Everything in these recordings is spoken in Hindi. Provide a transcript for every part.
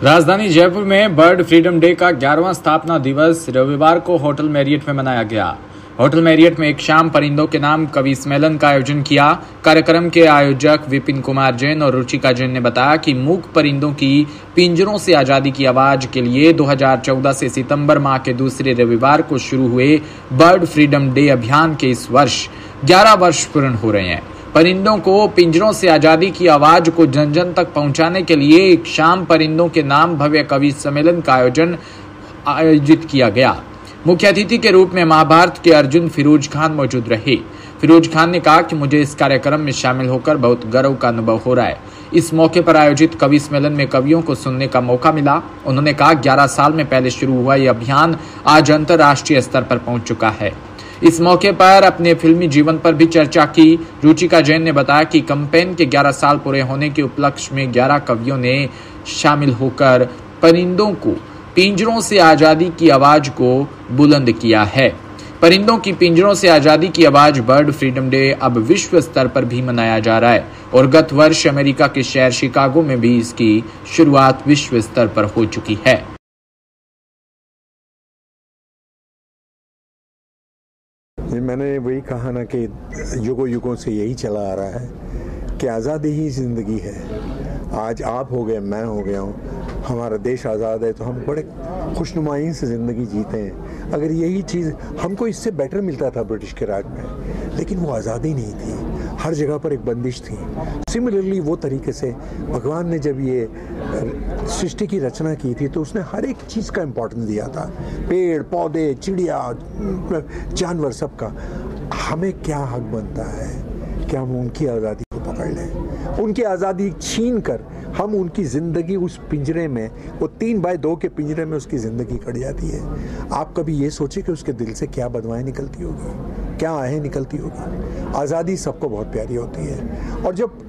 राजधानी जयपुर में बर्ड फ्रीडम डे का 11वां स्थापना दिवस रविवार को होटल मैरियट में मनाया गया। होटल मैरियट में एक शाम परिंदों के नाम कवि सम्मेलन का आयोजन किया। कार्यक्रम के आयोजक विपिन कुमार जैन और रुचिका जैन ने बताया कि मूक परिंदों की पिंजरों से आजादी की आवाज के लिए 2014 से सितंबर माह के दूसरे रविवार को शुरू हुए बर्ड फ्रीडम डे अभियान के इस वर्ष 11 वर्ष पूर्ण हो रहे हैं। परिंदों को पिंजरों से आजादी की आवाज को जन जन तक पहुंचाने के लिए एक शाम परिंदों के नाम भव्य कवि सम्मेलन का आयोजित किया गया। मुख्य अतिथि के रूप में महाभारत के अर्जुन फिरोज खान मौजूद रहे। फिरोज खान ने कहा कि मुझे इस कार्यक्रम में शामिल होकर बहुत गर्व का अनुभव हो रहा है। इस मौके पर आयोजित कवि सम्मेलन में कवियों को सुनने का मौका मिला। उन्होंने कहा 11 साल में पहले शुरू हुआ यह अभियान आज अंतर्राष्ट्रीय स्तर पर पहुंच चुका है। इस मौके पर अपने फिल्मी जीवन पर भी चर्चा की। रुचिका जैन ने बताया कि कैंपेन के 11 साल पूरे होने के उपलक्ष्य में 11 कवियों ने शामिल होकर परिंदों को पिंजरों से आजादी की आवाज को बुलंद किया है। परिंदों की पिंजरों से आजादी की आवाज बर्ड फ्रीडम डे अब विश्व स्तर पर भी मनाया जा रहा है और गत वर्ष अमेरिका के शहर शिकागो में भी इसकी शुरुआत विश्व स्तर पर हो चुकी है। मैंने वही कहा ना कि युगों युगों से यही चला आ रहा है कि आज़ादी ही ज़िंदगी है। आज आप हो गए, मैं हो गया हूँ, हमारा देश आज़ाद है तो हम बड़े खुशनुमाई से ज़िंदगी जीते हैं। अगर यही चीज़ हमको इससे बेटर मिलता था ब्रिटिश के राज में, लेकिन वो आज़ादी नहीं थी, हर जगह पर एक बंदिश थी। सिमिलरली वो तरीके से भगवान ने जब ये सृष्टि की रचना की थी तो उसने हर एक चीज़ का इम्पोर्टेंस दिया था, पेड़ पौधे चिड़िया जानवर सबका। हमें क्या हक बनता है कि हम उनकी आज़ादी को पकड़ लें, उनकी आज़ादी छीन कर हम उनकी ज़िंदगी उस पिंजरे में, वो 3x2 के पिंजरे में उसकी ज़िंदगी कट जाती है। आप कभी ये सोचे कि उसके दिल से क्या बदवाएं निकलती होगी, क्या आहें निकलती होगी। आज़ादी सबको बहुत प्यारी होती है और जब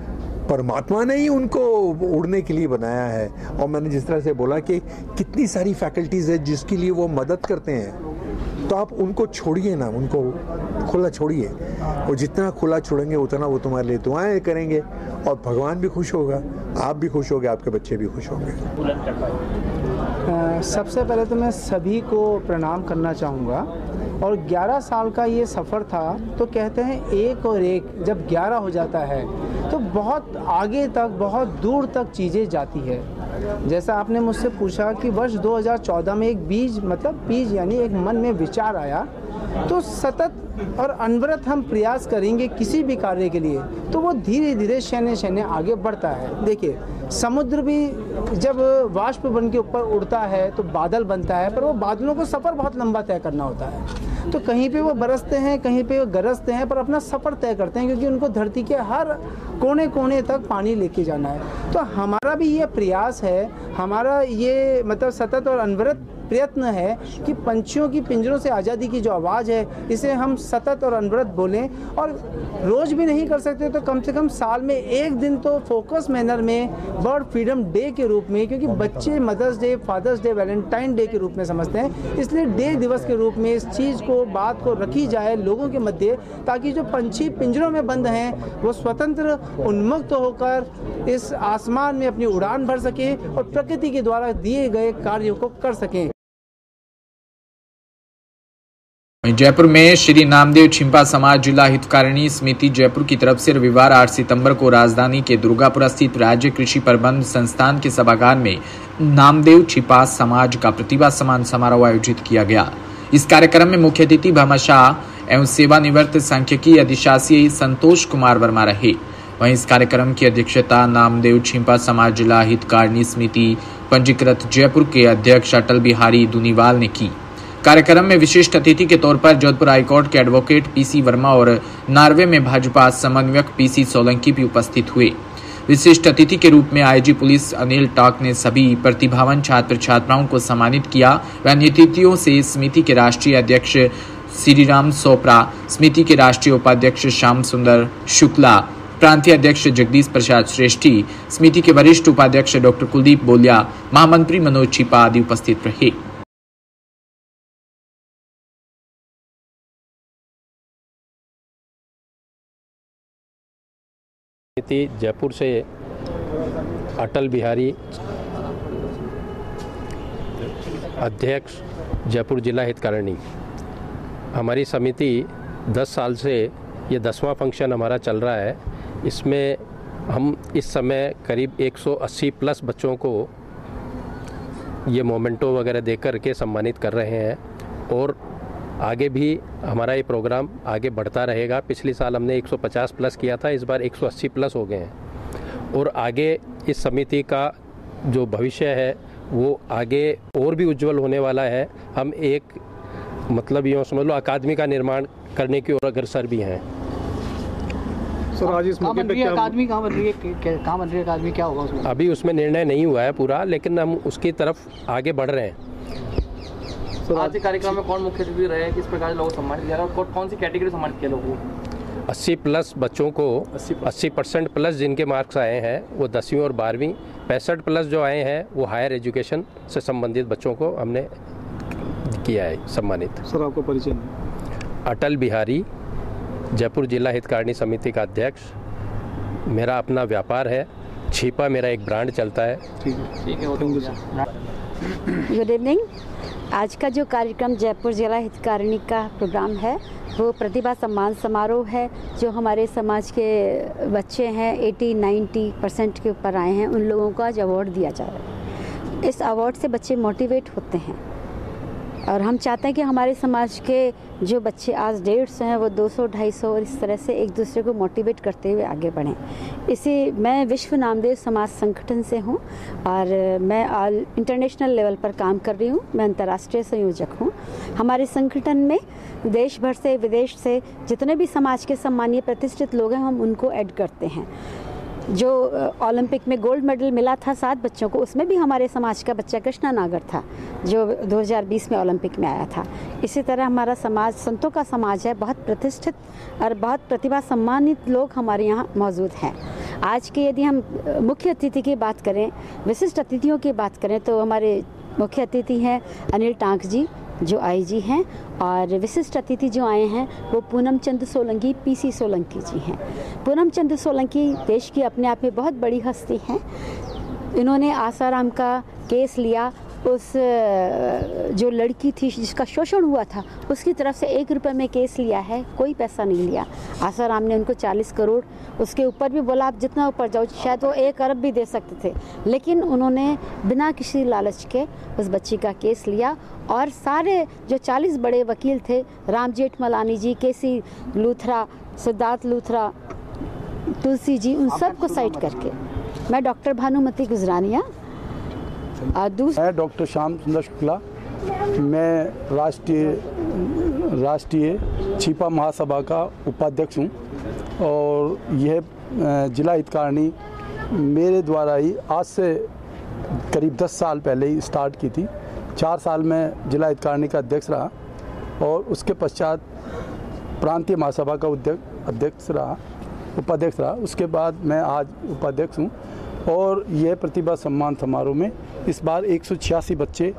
परमात्मा ने ही उनको उड़ने के लिए बनाया है, और मैंने जिस तरह से बोला कि कितनी सारी फैकल्टीज़ है जिसके लिए वो मदद करते हैं, तो आप उनको छोड़िए ना, उनको खुला छोड़िए, और जितना खुला छोड़ेंगे उतना वो तुम्हारे लिए दुआएं करेंगे और भगवान भी खुश होगा, आप भी खुश होंगे, आपके बच्चे भी खुश होंगे। सबसे पहले तो मैं सभी को प्रणाम करना चाहूँगा। और 11 साल का ये सफ़र था, तो कहते हैं एक और एक जब 11 हो जाता है तो बहुत आगे तक, बहुत दूर तक चीज़ें जाती है। जैसा आपने मुझसे पूछा कि वर्ष 2014 में एक बीज यानी एक मन में विचार आया, तो सतत और अनवरत हम प्रयास करेंगे किसी भी कार्य के लिए, तो वो धीरे धीरे शैन्य शैन्य आगे बढ़ता है। देखिए, समुद्र भी जब वाष्प बन के ऊपर उड़ता है तो बादल बनता है, पर वो बादलों को सफ़र बहुत लंबा तय करना होता है। तो कहीं पे वो बरसते हैं, कहीं पे वो गरजते हैं, पर अपना सफ़र तय करते हैं, क्योंकि उनको धरती के हर कोने कोने तक पानी लेके जाना है। तो हमारा भी ये प्रयास है, हमारा ये सतत और अनवरत प्रयत्न है कि पंछियों की पिंजरों से आज़ादी की जो आवाज़ है, इसे हम सतत और अनवरत बोलें। और रोज़ भी नहीं कर सकते तो कम से कम साल में एक दिन तो फोकस मैनर में बर्ड फ्रीडम डे के रूप में, क्योंकि बच्चे Mother's Day, Father's Day, Valentine Day के रूप में समझते हैं, इसलिए डे दिवस के रूप में इस चीज़ को, बात को रखी जाए लोगों के मध्य, ताकि जो पंछी पिंजरों में बंद हैं वो स्वतंत्र उन्मुक्त होकर इस आसमान में अपनी उड़ान भर सकें और प्रकृति के द्वारा दिए गए कार्यों को कर सकें। जयपुर में श्री नामदेव छिंपा समाज जिला हितकारिणी समिति जयपुर की तरफ से रविवार 8 सितंबर को राजधानी के दुर्गापुरा स्थित राज्य कृषि प्रबंध संस्थान के सभागार में नामदेव छिंपा समाज का प्रतिभा सम्मान समारोह आयोजित किया गया। इस कार्यक्रम में मुख्य अतिथि भामाशाह एवं सेवानिवृत्त सांख्यिकी अधिशासी संतोष कुमार वर्मा रहे। वहीं इस कार्यक्रम की अध्यक्षता नामदेव छिंपा समाज जिला हितकारिणी समिति पंजीकृत जयपुर के अध्यक्ष अटल बिहारी दुनीवाल ने की। कार्यक्रम में विशिष्ट अतिथि के तौर पर जोधपुर हाईकोर्ट के एडवोकेट पीसी वर्मा और नार्वे में भाजपा समन्वयक पीसी सोलंकी भी उपस्थित हुए। विशिष्ट अतिथि के रूप में आईजी पुलिस अनिल टाक ने सभी प्रतिभावान छात्र छात्राओं को सम्मानित किया। व अन्य अतिथियों से समिति के राष्ट्रीय अध्यक्ष श्रीराम सोपरा, समिति के राष्ट्रीय उपाध्यक्ष श्याम सुंदर शुक्ला, प्रांतीय अध्यक्ष जगदीश प्रसाद श्रेष्ठी, समिति के वरिष्ठ उपाध्यक्ष डॉक्टर कुलदीप बोलिया, महामंत्री मनोज छिपा आदि उपस्थित रहे। जयपुर से अटल बिहारी अध्यक्ष जयपुर जिला हितकारिणी। हमारी समिति 10 साल से ये 10वां फंक्शन हमारा चल रहा है। इसमें हम इस समय करीब 180 प्लस बच्चों को ये मोमेंटो वगैरह दे कर के सम्मानित कर रहे हैं और आगे भी हमारा ये प्रोग्राम आगे बढ़ता रहेगा। पिछले साल हमने 150 प्लस किया था, इस बार 180 प्लस हो गए हैं और आगे इस समिति का जो भविष्य है वो आगे और भी उज्जवल होने वाला है। हम एक मतलब यूँ समझ लो अकादमी का निर्माण करने की ओर अग्रसर भी हैं। सर आज इस मौके पे क्या अकादमी कहाँ बन रही है, कहाँ बन रही है अकादमी, क्या होगा उसमें? अभी उसमें निर्णय नहीं हुआ है पूरा, लेकिन हम उसकी तरफ आगे बढ़ रहे हैं। आज के कार्यक्रम में कौन मुख्य अतिथि रहे, किस प्रकार लोगों को सम्मानित किया और कौन सी कैटेगरी सम्मानित किया लोगों को? 80 प्लस बच्चों को 80% प्लस जिनके मार्क्स आए हैं वो 10वीं और 12वीं, 65 प्लस जो आए हैं वो हायर एजुकेशन से संबंधित बच्चों को हमने किया है सम्मानित। सर आपका परिचय? अटल बिहारी, जयपुर जिला हितकारिणी समिति का अध्यक्ष। मेरा अपना व्यापार है, छिपा मेरा एक ब्रांड चलता है। ठीक है, thank you sir. Good evening. आज का जो कार्यक्रम जयपुर जिला हितकारिणी का प्रोग्राम है वो प्रतिभा सम्मान समारोह है। जो हमारे समाज के बच्चे हैं 80-90% के ऊपर आए हैं, उन लोगों को आज अवार्ड दिया जा रहा है। इस अवार्ड से बच्चे मोटिवेट होते हैं और हम चाहते हैं कि हमारे समाज के जो बच्चे आज 150 हैं वो 200-250 और इस तरह से एक दूसरे को मोटिवेट करते हुए आगे बढ़ें। इसी मैं विश्व नामदेव समाज संगठन से हूँ और मैं इंटरनेशनल लेवल पर काम कर रही हूँ। मैं अंतर्राष्ट्रीय संयोजक हूँ। हमारे संगठन में देश भर से विदेश से जितने भी समाज के सम्मानीय प्रतिष्ठित लोग हैं हम उनको ऐड करते हैं। जो ओलंपिक में गोल्ड मेडल मिला था 7 बच्चों को, उसमें भी हमारे समाज का बच्चा कृष्णा नागर था जो 2020 में ओलंपिक में आया था। इसी तरह हमारा समाज संतों का समाज है, बहुत प्रतिष्ठित और बहुत प्रतिभा सम्मानित लोग हमारे यहाँ मौजूद हैं। आज के यदि हम मुख्य अतिथि की बात करें, विशिष्ट अतिथियों की बात करें तो हमारे मुख्य अतिथि हैं अनिल टांक जी जो आईजी हैं और विशिष्ट अतिथि जो आए हैं वो पूनम चंद सोलंकी पीसी सोलंकी जी हैं। पूनम चंद सोलंकी देश की अपने आप में बहुत बड़ी हस्ती हैं। इन्होंने आसाराम का केस लिया, उस जो लड़की थी जिसका शोषण हुआ था उसकी तरफ से 1 रुपये में केस लिया है, कोई पैसा नहीं लिया। आसाराम ने उनको 40 करोड़ उसके ऊपर भी बोला आप जितना ऊपर जाओ, शायद वो 1 अरब भी दे सकते थे, लेकिन उन्होंने बिना किसी लालच के उस बच्ची का केस लिया और सारे जो 40 बड़े वकील थे, राम जेठमलानी जी, केसी लूथरा, सिद्धार्थ लूथरा, तुलसी जी, उन सबको साइड करके। मैं डॉक्टर भानुमति गुजरानिया। मैं डॉक्टर श्याम सुंदर शुक्ला, मैं राष्ट्रीय छिपा महासभा का उपाध्यक्ष हूँ और यह जिला हितकारिणी मेरे द्वारा ही आज से करीब 10 साल पहले ही स्टार्ट की थी। 4 साल में जिला हितकारिणी का अध्यक्ष रहा और उसके पश्चात प्रांतीय महासभा का उपाध्यक्ष रहा। उसके बाद मैं आज उपाध्यक्ष हूँ और यह प्रतिभा सम्मान समारोह में इस बार 186 बच्चे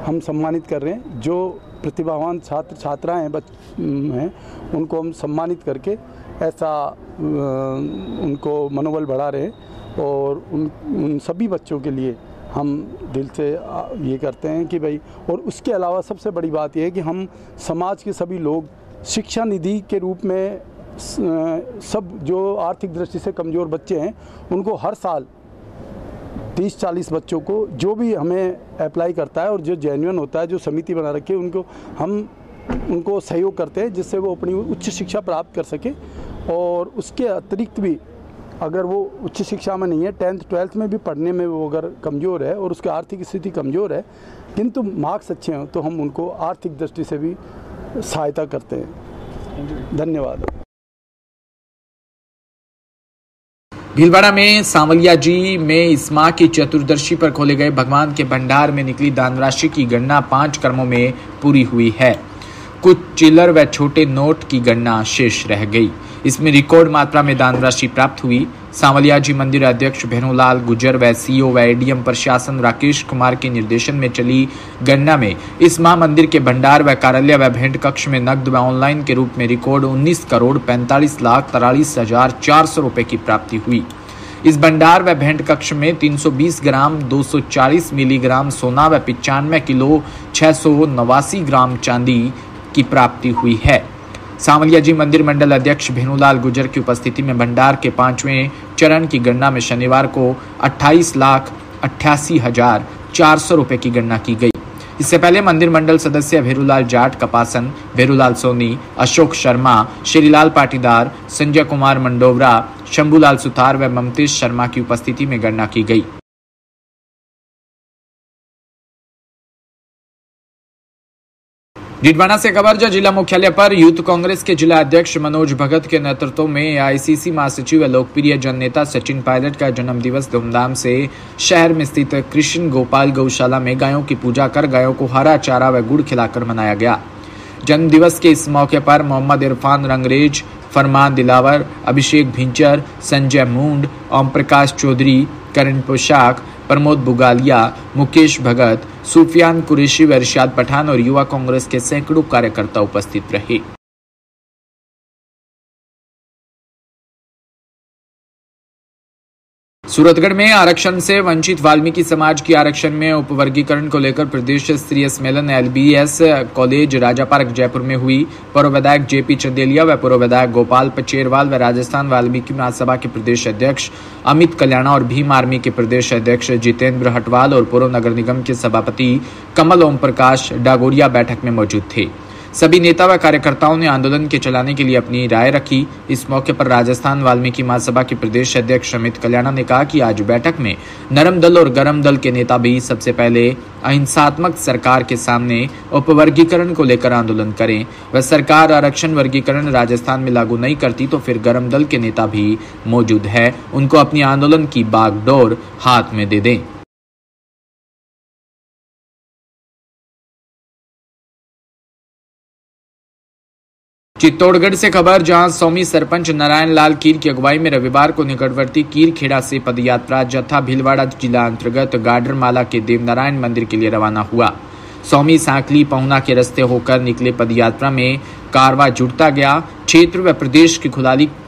हम सम्मानित कर रहे हैं। जो प्रतिभावान छात्र छात्राएँ हैं उनको हम सम्मानित करके ऐसा उनको मनोबल बढ़ा रहे हैं और उन सभी बच्चों के लिए हम दिल से ये करते हैं कि भाई, और उसके अलावा सबसे बड़ी बात यह है कि हम समाज के सभी लोग शिक्षा निधि के रूप में सब जो आर्थिक दृष्टि से कमज़ोर बच्चे हैं उनको हर साल 30-40 बच्चों को जो भी हमें अप्लाई करता है और जो जेन्युइन होता है, जो समिति बना रखी है, उनको सहयोग करते हैं जिससे वो अपनी उच्च शिक्षा प्राप्त कर सके। और उसके अतिरिक्त भी अगर वो उच्च शिक्षा में नहीं है, 10th 12th में भी पढ़ने में वो अगर कमज़ोर है और उसकी आर्थिक स्थिति कमज़ोर है किंतु मार्क्स अच्छे हैं तो हम उनको आर्थिक दृष्टि से भी सहायता करते हैं। धन्यवाद। भीलवाड़ा में सांवलिया जी में इस माह की चतुर्दशी पर खोले गए भगवान के भंडार में निकली दान राशि की गणना 5 क्रमों में पूरी हुई है। कुछ चिल्लर व छोटे नोट की गणना शेष रह गई। इसमें रिकॉर्ड मात्रा में दान राशि प्राप्त हुई। सांवलिया जी मंदिर अध्यक्ष भेनुलाल गुजर व सीओ व एडीएम प्रशासन राकेश कुमार के निर्देशन में चली गणना में इस माह मंदिर के भंडार व कार्यालय व भेंट कक्ष में नकद व ऑनलाइन के रूप में रिकॉर्ड 19 करोड़ 45 लाख 43 हजार 400 रुपए की प्राप्ति हुई। इस भंडार व भेंट कक्ष में 320 ग्राम 240 मिलीग्राम सोना व 95 किलो 689 ग्राम चांदी की प्राप्ति हुई है। सांवलिया जी मंदिर मंडल अध्यक्ष भेनुलाल गुर्जर की उपस्थिति में भंडार के 5वें चरण की गणना में शनिवार को 28,88,400 रुपए की गणना की गई। इससे पहले मंदिर मंडल सदस्य भेरूलाल जाट कपासन, भेरूलाल सोनी, अशोक शर्मा, श्रीलाल पाटीदार, संजय कुमार मंडोवरा, शंभूलाल सुतार व ममतेश शर्मा की उपस्थिति में गणना की गई। डीडवाना से खबर जो जिला मुख्यालय पर यूथ कांग्रेस के जिला अध्यक्ष मनोज भगत के नेतृत्व में एआईसीसी महासचिव व लोकप्रिय जननेता सचिन पायलट का जन्म दिवस धूमधाम से शहर में स्थित कृष्ण गोपाल गौशाला में गायों की पूजा कर गायों को हरा चारा व गुड़ खिलाकर मनाया गया। जन्म दिवस के इस मौके पर मोहम्मद इरफान रंगरेज, फरमान दिलावर, अभिषेक भिंचर, संजय मूंड, ओम प्रकाश चौधरी, करण पोशाक, प्रमोद बुगालिया, मुकेश भगत, सुफियान कुरैशी व इरशाद पठान और युवा कांग्रेस के सैकड़ों कार्यकर्ता उपस्थित रहे। सूरतगढ़ में आरक्षण से वंचित वाल्मीकि समाज की आरक्षण में उपवर्गीकरण को लेकर प्रदेश स्तरीय सम्मेलन एलबीएस कॉलेज राजा पार्क जयपुर में हुई। पूर्व विधायक जेपी चंदेलिया व पूर्व विधायक गोपाल पचेरवाल व राजस्थान वाल्मीकि महासभा के प्रदेश अध्यक्ष अमित कल्याणा और भीम आर्मी के प्रदेश अध्यक्ष जितेंद्र हटवाल और पूर्व नगर निगम के सभापति कमल ओम प्रकाश डागोरिया बैठक में मौजूद थे। सभी नेता व कार्यकर्ताओं ने आंदोलन के चलाने के लिए अपनी राय रखी। इस मौके पर राजस्थान वाल्मीकि महासभा के प्रदेश अध्यक्ष अमित कल्याणा ने कहा कि आज बैठक में नरम दल और गरम दल के नेता भी सबसे पहले अहिंसात्मक सरकार के सामने उपवर्गीकरण को लेकर आंदोलन करें। वह सरकार आरक्षण वर्गीकरण राजस्थान में लागू नहीं करती तो फिर गरम दल के नेता भी मौजूद है, उनको अपनी आंदोलन की बागडोर हाथ में दे दें। चित्तौड़गढ़ से खबर जहां सौमी सरपंच नारायण लाल कीर की अगुवाई में रविवार को निकटवर्ती कीर खेड़ा से पदयात्रा जत्था भीलवाड़ा जिला अंतर्गत गाडरमाला के देवनारायण मंदिर के लिए रवाना हुआ। सौमी सांकली पहुना के रास्ते होकर निकले पदयात्रा में कारवां जुड़ता गया। क्षेत्र व प्रदेश की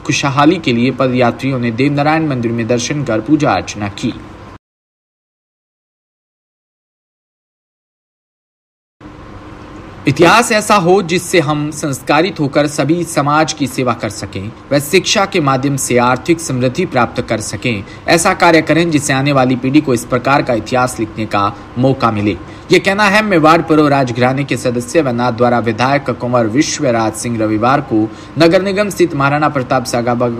खुशहाली के लिए पदयात्रियों ने देवनारायण मंदिर में दर्शन कर पूजा अर्चना की। इतिहास ऐसा हो जिससे हम संस्कारित होकर सभी समाज की सेवा कर सकें व शिक्षा के माध्यम से आर्थिक समृद्धि प्राप्त कर सकें। ऐसा कार्य करें जिससे आने वाली पीढ़ी को इस प्रकार का इतिहास लिखने का मौका मिले। ये कहना है मेवाड़ पूर्व राजघराने के सदस्य व नाथद्वारा विधायक कुंवर विश्वराज सिंह रविवार को नगर निगम स्थित महाराणा प्रताप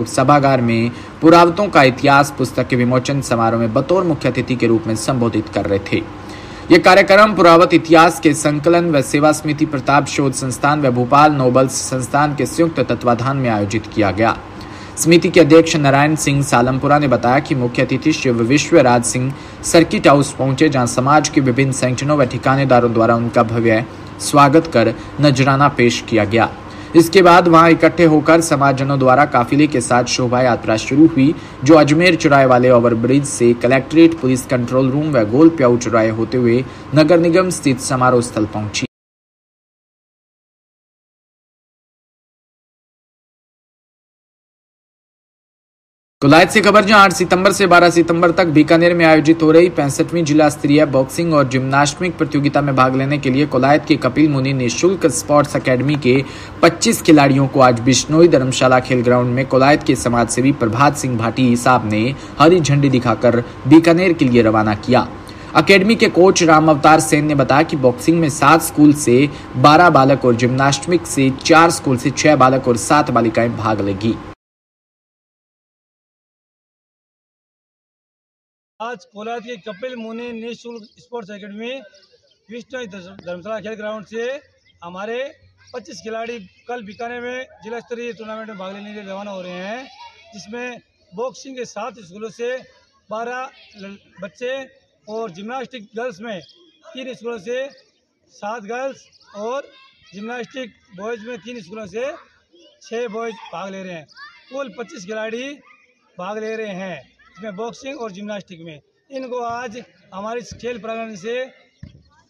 सभागार में पुरावतों का इतिहास पुस्तक के विमोचन समारोह में बतौर मुख्य अतिथि के रूप में संबोधित कर रहे थे। यह कार्यक्रम पुरावत इतिहास के संकलन व सेवा समिति प्रताप शोध संस्थान व भोपाल नोबल्स संस्थान के संयुक्त तत्वाधान में आयोजित किया गया। समिति के अध्यक्ष नारायण सिंह सालमपुरा ने बताया कि मुख्य अतिथि शिव विश्वराज सिंह सर्किट हाउस पहुंचे, जहां समाज के विभिन्न संगठनों व ठिकानेदारों द्वारा उनका भव्य स्वागत कर नजराना पेश किया गया। इसके बाद वहां इकट्ठे होकर समाजजनों द्वारा काफिले के साथ शोभा यात्रा शुरू हुई, जो अजमेर चौराहे वाले ओवरब्रिज से कलेक्ट्रेट पुलिस कंट्रोल रूम व गोल प्याऊ चौराहे होते हुए नगर निगम स्थित समारोह स्थल पहुंची। कोलायत से खबर जहां 8 सितंबर से 12 सितंबर तक बीकानेर में आयोजित हो रही 65वीं जिला स्तरीय बॉक्सिंग और जिम्नास्टिक प्रतियोगिता में भाग लेने के लिए कोलायत के कपिल मुनि निःशुल्क स्पोर्ट्स अकेडमी के 25 खिलाड़ियों को आज बिश्नोई धर्मशाला खेल ग्राउंड में कोलायत के समाजसेवी प्रभात सिंह भाटी साहब ने हरी झंडी दिखाकर बीकानेर के लिए रवाना किया। अकेडमी के कोच राम अवतार सेन ने बताया कि बॉक्सिंग में 7 स्कूल से 12 बालक और जिम्नास्टिक से 4 स्कूल से 6 बालक और 7 बालिकाएं भाग लेगी। आज कोलायत के कपिल मुनि निःशुल्क स्पोर्ट्स एकेडमी विष्णु धर्मशाला खेल ग्राउंड से हमारे 25 खिलाड़ी कल बीकानेर में जिला स्तरीय टूर्नामेंट में भाग लेने के लिए रवाना हो रहे हैं, जिसमें बॉक्सिंग के 7 स्कूलों से 12 बच्चे और जिम्नास्टिक गर्ल्स में 3 स्कूलों से 7 गर्ल्स और जिम्नास्टिक बॉयज़ में 3 स्कूलों से 6 बॉयज़ भाग ले रहे हैं। कुल 25 खिलाड़ी भाग ले रहे हैं इसमें बॉक्सिंग और जिम्नास्टिक में। इनको आज हमारे खेल प्रांगण से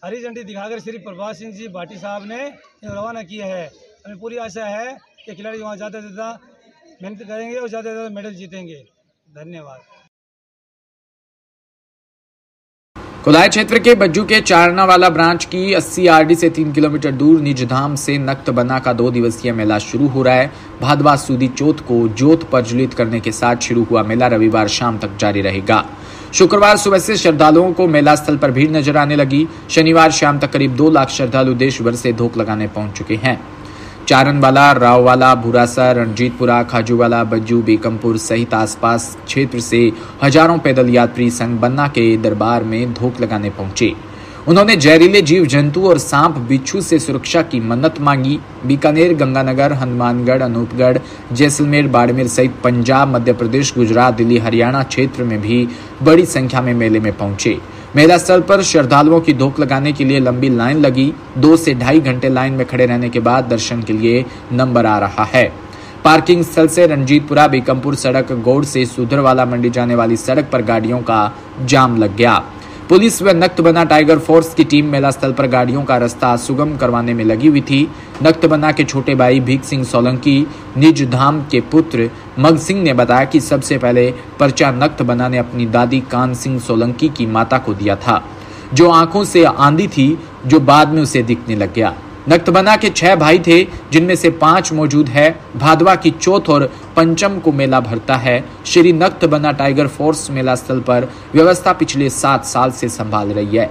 हरी झंडी दिखाकर श्री प्रभात सिंह जी भाटी साहब ने रवाना किया है। हमें पूरी आशा है कि खिलाड़ी वहाँ ज़्यादा से ज़्यादा मेहनत करेंगे और ज़्यादा से ज़्यादा मेडल जीतेंगे। धन्यवाद। कोलाई क्षेत्र के बज्जू के चारनावाला ब्रांच की 80 आरडी से 3 किलोमीटर दूर निजधाम से नक्तबना का 2 दिवसीय मेला शुरू हो रहा है। भादवा सुदी चौथ को ज्योत प्रज्वलित करने के साथ शुरू हुआ मेला रविवार शाम तक जारी रहेगा। शुक्रवार सुबह से श्रद्धालुओं को मेला स्थल पर भीड़ नजर आने लगी। शनिवार शाम तक करीब 2 लाख श्रद्धालु देश भर से धोख लगाने पहुंच चुके हैं। चारनवाला, राववाला, भूरासा, रणजीतपुरा, खाजूवाला, बज्जू, बेकमपुर सहित आसपास क्षेत्र से हजारों पैदल यात्री संघ बन्ना के दरबार में धोख लगाने पहुंचे। उन्होंने जहरीले जीव जंतु और सांप बिच्छू से सुरक्षा की मन्नत मांगी। बीकानेर, गंगानगर, हनुमानगढ़, अनूपगढ़, जैसलमेर, बाड़मेर सहित पंजाब, मध्य प्रदेश, गुजरात, दिल्ली, हरियाणा क्षेत्र में भी बड़ी संख्या में मेले में पहुंचे। मेला स्थल पर श्रद्धालुओं की धोख लगाने के लिए लंबी लाइन लगी। 2 से 2.5 घंटे लाइन में खड़े रहने के बाद दर्शन के लिए नंबर आ रहा है। पार्किंग स्थल से रणजीतपुरा बेकमपुर सड़क, गौड़ से सुधरवाला मंडी जाने वाली सड़क पर गाड़ियों का जाम लग गया। पुलिस व नक्तबना टाइगर फोर्स की टीम मेला स्थल पर गाड़ियों का रास्ता सुगम करवाने में लगी हुई थी। नक्तबना के छोटे भाई भीख सिंह सोलंकी निजधाम के पुत्र मग सिंह ने बताया कि सबसे पहले पर्चा नक्तबना ने अपनी दादी कान सिंह सोलंकी की माता को दिया था, जो आंखों से आंधी थी, जो बाद में उसे दिखने लग गया। नक्तबना के 6 भाई थे, जिनमें से 5 मौजूद है। भादवा की चौथ और पंचम को मेला भरता है। श्री नक्तबना टाइगर फोर्स मेला स्थल पर व्यवस्था पिछले 7 साल से संभाल रही है।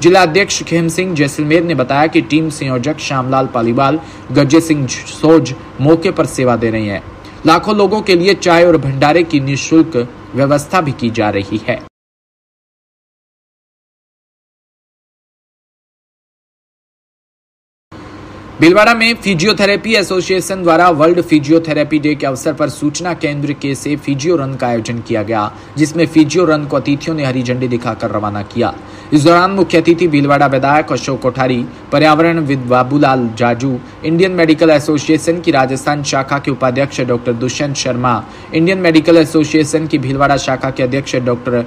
जिला अध्यक्ष खेम सिंह जैसलमेर ने बताया कि टीम संयोजक श्यामलाल पालीवाल, गज्जे सिंह सोज मौके पर सेवा दे रहे हैं। लाखों लोगों के लिए चाय और भंडारे की निःशुल्क व्यवस्था भी की जा रही है। भीलवाड़ा में फिजियोथेरेपी एसोसिएशन द्वारा वर्ल्ड फिजियोथेरेपी डे के अवसर पर सूचना केंद्र के से फिजियो रन का आयोजन किया गया, जिसमें फिजियो रन को अतिथियों ने हरी झंडी दिखाकर रवाना किया। इस दौरान मुख्य अतिथि भीलवाड़ा विधायक अशोक कोठारी, पर्यावरणविद Babulal Jaju, Indian Medical Association की राजस्थान शाखा के उपाध्यक्ष doctor Dushyant Sharma, Indian Medical Association की भीलवाड़ा शाखा के अध्यक्ष doctor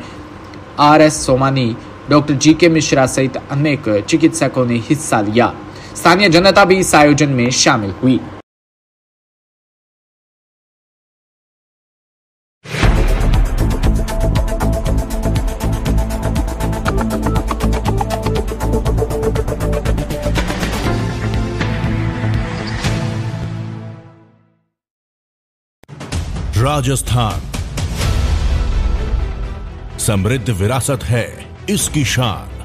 RS Somani, doctor GK Mishra सहित अनेक चिकित्सकों ने हिस्सा लिया। स्थानीय जनता भी इस आयोजन में शामिल हुई। राजस्थान समृद्ध विरासत है इसकी शान।